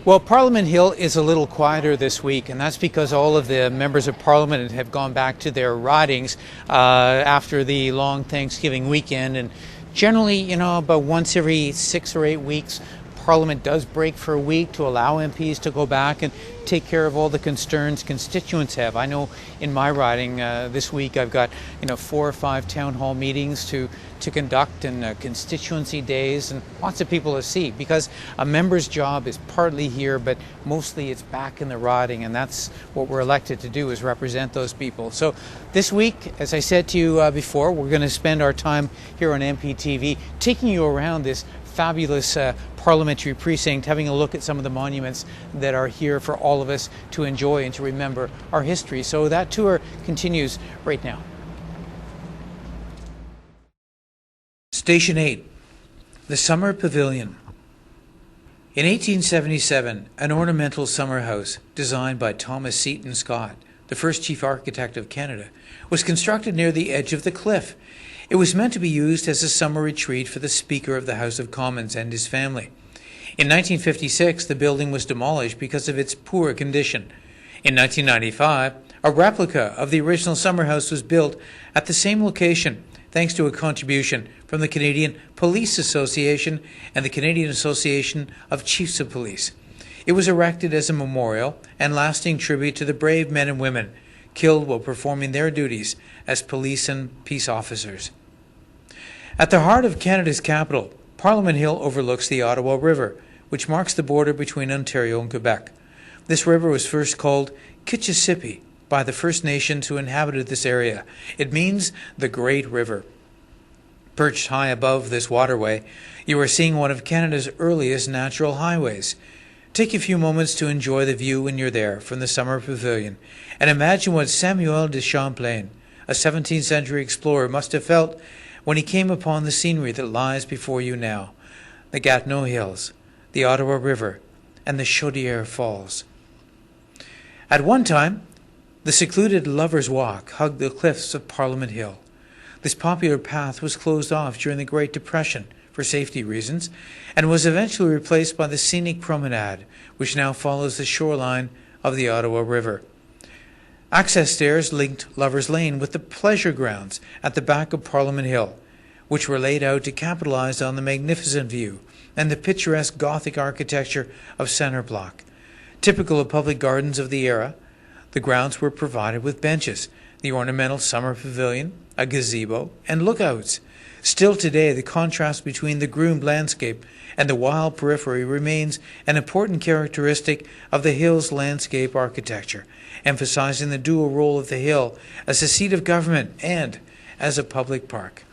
Well, Parliament Hill is a little quieter this week, and that's because all of the members of Parliament have gone back to their ridings after the long Thanksgiving weekend. And generally, about once every 6 or 8 weeks, Parliament does break for a week to allow MPs to go back and take care of all the concerns constituents have. I know in my riding this week I've got 4 or 5 town hall meetings to conduct, and constituency days, and lots of people to see, because a member's job is partly here but mostly it's back in the riding, and that's what we're elected to do, is represent those people. So this week, as I said to you before, we're going to spend our time here on MPtv taking you around this fabulous parliamentary precinct, having a look at some of the monuments that are here for all of us to enjoy and to remember our history. So that tour continues right now. Station 8, the Summer Pavilion. In 1877, an ornamental summer house designed by Thomas Seton Scott, the first chief architect of Canada, was constructed near the edge of the cliff. It was meant to be used as a summer retreat for the Speaker of the House of Commons and his family. In 1956, the building was demolished because of its poor condition. In 1995, a replica of the original summer house was built at the same location, thanks to a contribution from the Canadian Police Association and the Canadian Association of Chiefs of Police. It was erected as a memorial and lasting tribute to the brave men and women killed while performing their duties as police and peace officers. At the heart of Canada's capital, Parliament Hill overlooks the Ottawa River, which marks the border between Ontario and Quebec. This river was first called Kitchissippi by the First Nations who inhabited this area. It means the Great River. Perched high above this waterway, you are seeing one of Canada's earliest natural highways. Take a few moments to enjoy the view when you're there from the Summer Pavilion, and imagine what Samuel de Champlain, a 17th century explorer, must have felt when he came upon the scenery that lies before you now: the Gatineau Hills, the Ottawa River, and the Chaudière Falls. At one time, the secluded Lover's Walk hugged the cliffs of Parliament Hill. This popular path was closed off during the Great Depression for safety reasons, and was eventually replaced by the scenic promenade, which now follows the shoreline of the Ottawa River. Access stairs linked Lover's Lane with the pleasure grounds at the back of Parliament Hill, which were laid out to capitalize on the magnificent view and the picturesque Gothic architecture of Centre Block. Typical of public gardens of the era, the grounds were provided with benches, the ornamental summer pavilion, a gazebo, and lookouts. Still today, the contrast between the groomed landscape and the wild periphery remains an important characteristic of the hill's landscape architecture, emphasizing the dual role of the hill as a seat of government and as a public park.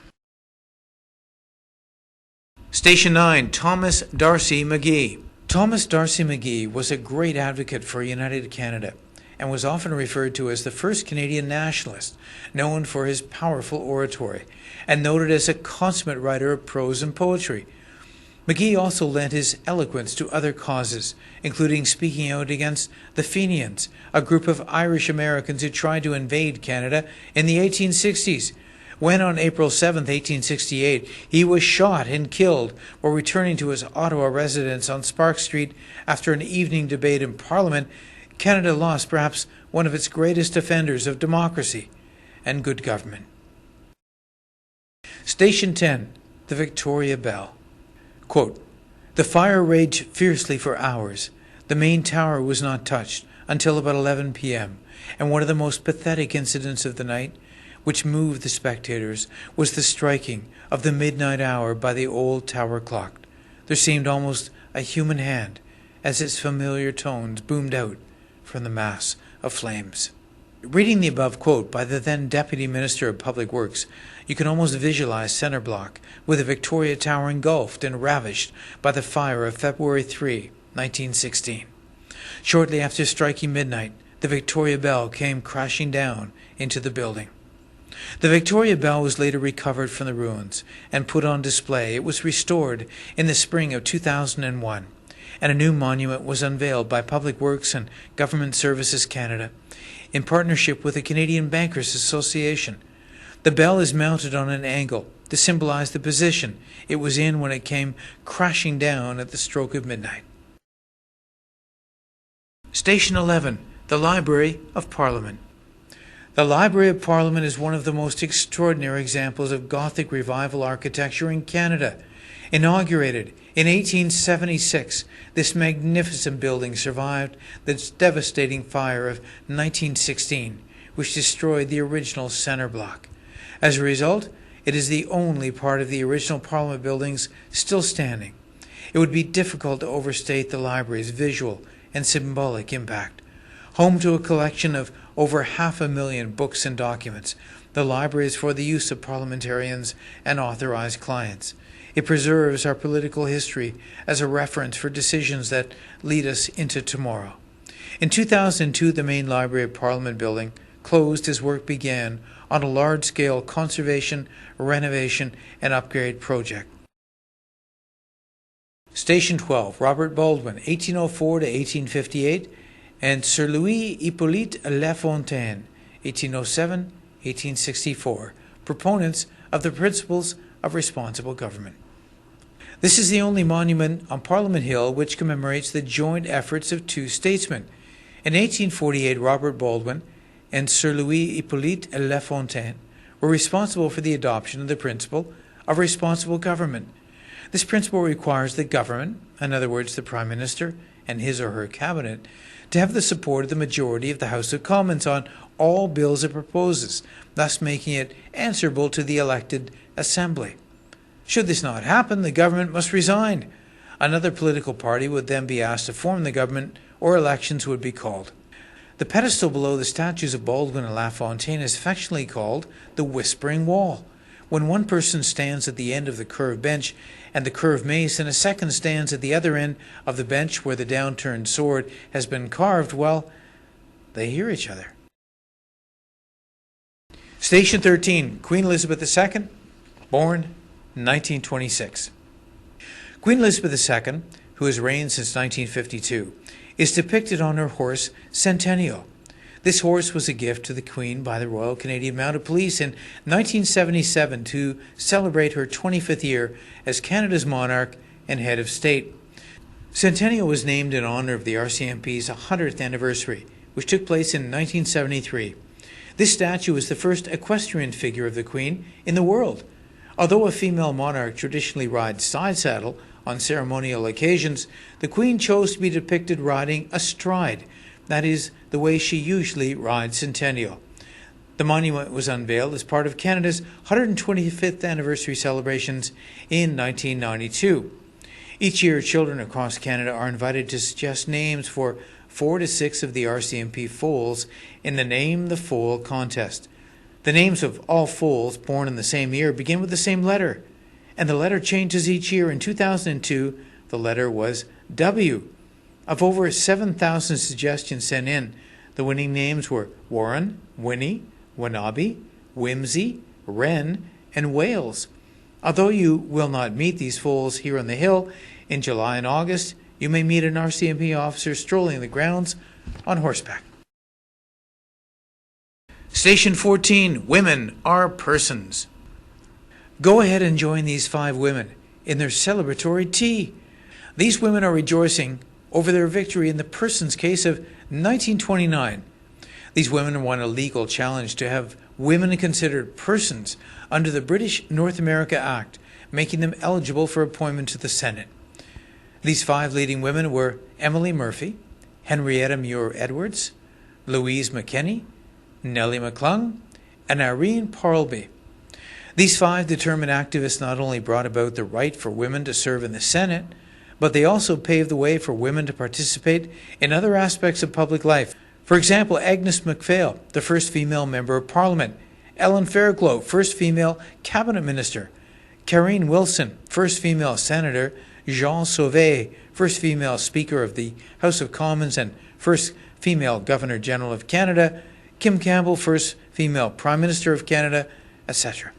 Station 9, Thomas Darcy McGee. Thomas Darcy McGee was a great advocate for United Canada and was often referred to as the first Canadian nationalist, known for his powerful oratory, and noted as a consummate writer of prose and poetry. McGee also lent his eloquence to other causes, including speaking out against the Fenians, a group of Irish Americans who tried to invade Canada in the 1860s, when on April 7, 1868, he was shot and killed while returning to his Ottawa residence on Spark Street after an evening debate in Parliament. Canada lost perhaps one of its greatest defenders of democracy and good government. Station 10, the Victoria Belle. Quote, "The fire raged fiercely for hours. The main tower was not touched until about 11 p.m., and one of the most pathetic incidents of the night, which moved the spectators, was the striking of the midnight hour by the old tower clock. There seemed almost a human hand as its familiar tones boomed out from the mass of flames." Reading the above quote by the then Deputy Minister of Public Works, you can almost visualize Centre Block with the Victoria Tower engulfed and ravished by the fire of February 3, 1916. Shortly after striking midnight, the Victoria Belle came crashing down into the building. The Victoria Belle was later recovered from the ruins and put on display. It was restored in the spring of 2001, and a new monument was unveiled by Public Works and Government Services Canada in partnership with the Canadian Bankers Association. The bell is mounted on an angle to symbolize the position it was in when it came crashing down at the stroke of midnight. Station 11, the Library of Parliament. The Library of Parliament is one of the most extraordinary examples of Gothic revival architecture in Canada. Inaugurated in 1876, this magnificent building survived the devastating fire of 1916, which destroyed the original centre block. As a result, it is the only part of the original Parliament buildings still standing. It would be difficult to overstate the library's visual and symbolic impact. Home to a collection of over 500,000 books and documents, the library is for the use of parliamentarians and authorized clients. It preserves our political history as a reference for decisions that lead us into tomorrow. In 2002, the main Library of Parliament building closed as work began on a large-scale conservation, renovation, and upgrade project. Station 12, Robert Baldwin, 1804 to 1858, and Sir Louis Hippolyte Lafontaine, 1807-1864, proponents of the principles of responsible government. This is the only monument on Parliament Hill which commemorates the joint efforts of two statesmen. In 1848, Robert Baldwin and Sir Louis Hippolyte Lafontaine were responsible for the adoption of the principle of responsible government. This principle requires the government, in other words the Prime Minister and his or her cabinet, to have the support of the majority of the House of Commons on all bills it proposes, thus making it answerable to the elected Assembly. Should this not happen, the government must resign. Another political party would then be asked to form the government, or elections would be called. The pedestal below the statues of Baldwin and LaFontaine is affectionately called the Whispering Wall. When one person stands at the end of the curved bench and the curved mace, and a second stands at the other end of the bench where the downturned sword has been carved, well, they hear each other. Station 13, Queen Elizabeth II, born 1926. Queen Elizabeth II, who has reigned since 1952, is depicted on her horse Centennial. This horse was a gift to the Queen by the Royal Canadian Mounted Police in 1977 to celebrate her 25th year as Canada's monarch and head of state. Centennial was named in honour of the RCMP's 100th anniversary, which took place in 1973. This statue is the first equestrian figure of the Queen in the world. Although a female monarch traditionally rides side saddle on ceremonial occasions, the Queen chose to be depicted riding astride. That is the way she usually rides Centennial. The monument was unveiled as part of Canada's 125th anniversary celebrations in 1992. Each year, children across Canada are invited to suggest names for 4 to 6 of the RCMP foals in the Name the Foal contest. The names of all foals born in the same year begin with the same letter, and the letter changes each year. In 2002, the letter was W. Of over 7,000 suggestions sent in, the winning names were Warren, Winnie, Wanabe, Whimsy, Wren, and Wales. Although you will not meet these foals here on the Hill, in July and August, you may meet an RCMP officer strolling the grounds on horseback. Station 14, Women Are Persons. Go ahead and join these 5 women in their celebratory tea. These women are rejoicing over their victory in the persons case of 1929. These women won a legal challenge to have women considered persons under the British North America Act, making them eligible for appointment to the Senate. These 5 leading women were Emily Murphy, Henrietta Muir-Edwards, Louise McKinney, Nellie McClung, and Irene Parlby. These 5 determined activists not only brought about the right for women to serve in the Senate, but they also paved the way for women to participate in other aspects of public life. For example, Agnes MacPhail, the first female member of Parliament; Ellen Fairclough, first female cabinet minister; Karine Wilson, first female senator; Jean Sauvé, first female Speaker of the House of Commons and first female Governor-General of Canada; Kim Campbell, first female Prime Minister of Canada, etc.